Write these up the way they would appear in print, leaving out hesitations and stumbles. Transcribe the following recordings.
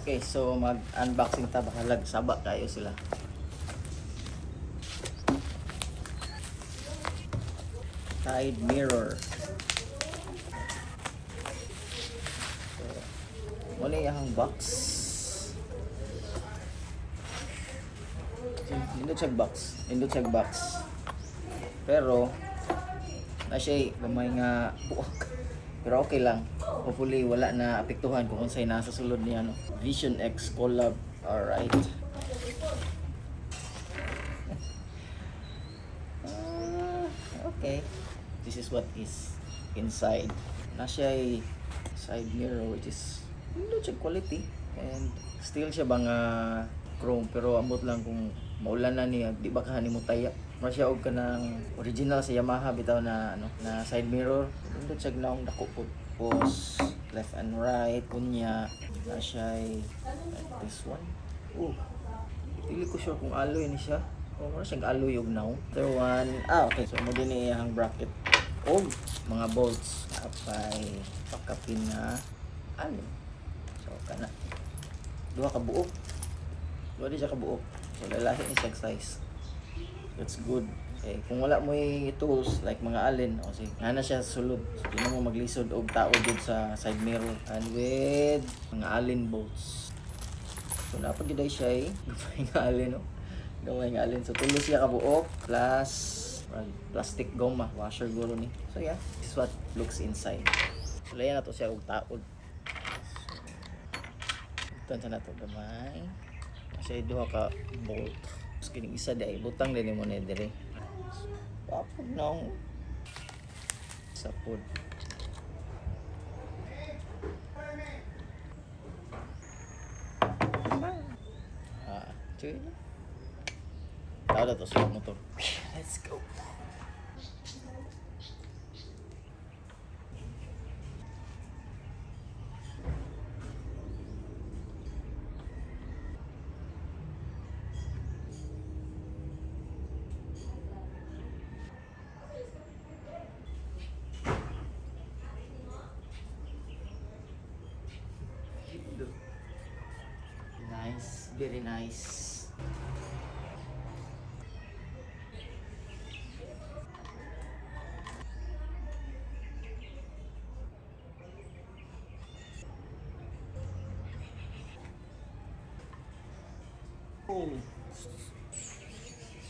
Okay, so mag-unboxing ta, bakalag sabak kayo sila. Side mirror. So, muna yung box. Indot check box. Pero na siya gamay nga buok. Pero okay lang. Hopefully wala na apektuhan kung unsay nasa sulod niya, no. Vision X collab. Alright. Okay. This is what is inside. Na siya ay side mirror which is hindi siya quality and still siya bang chrome, pero ambot lang kung maulan na niya, di ba kahani mo taya. Mara siya og kanang original sa Yamaha bitaw na na side mirror. Hindi siya gnaong dako po. Pause left and right kunya na siya ay like this one. Dili ko sure kung alloy ni siya. Mara siya alloy og now. Other one, okay, so mo din iyang bracket og mga bolts apay pakapin na alloy. So kana duha ka buok. Duha di siya ka buok. So lalahi ni siya size. That's good. Okay, kung wala mo yung tools like mga allen, o sige, nga na siya sulod. So, di mo maglisod og tao dun sa side mirror and with mga allen bolts. So napagid siya ay gamay nga allen, no. Gamay nga allen. So tulo siya ka buok plus plastic goma, washer guro ni. So yeah, this is what looks inside. So layan na to siya og taod. Ito na to gamay. Kasi duha ka bolt. Kining isa day butang din mo na dire. Papag nang sapod. Cuy. Tahu dah tu semua motor. Let's go. Nice, very nice.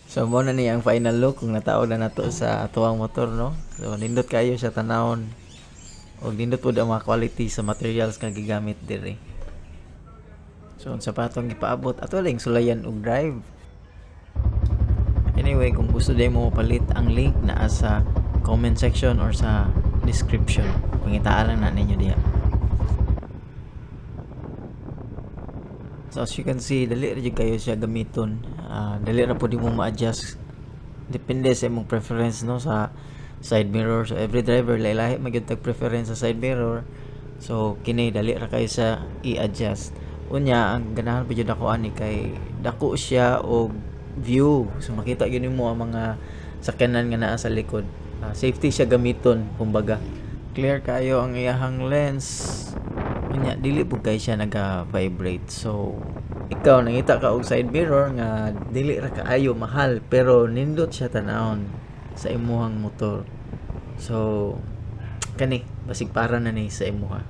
So mo na ni ang final look kung nataod na nato sa atuang motor, no. So nindot kayo sa tanawon. Og nindot pud ang mga quality sa materials nga gigamit diri. So, sa patong ipaabot ato lang sulayan og drive. Anyway, kung gusto day mo palit, ang link naa sa comment section or sa description. Pangitaan lang na ninyo diha. So, as you can see, dali ra jud kayo siya gamiton. Dali ra pud mo ma-adjust. Depende sa imong preference, no, sa side mirror. So, every driver lahi-lahi magyud tag preference sa side mirror. So, kini dali ra kayo sa i-adjust. Unya ang ganahan pa jud ako ani kay dako siya og view, so makita gyud nimo ang mga sakyanan nga naa sa likod. Safety siya gamiton, kumbaga clear kayo ang iyahang lens. Unya dili pud kay siya naga-vibrate. So ikaw nangita ka og side mirror nga dili ra kaayo mahal pero nindot siya tanawon sa imuhang motor. So kani basig para na ni sa imuha.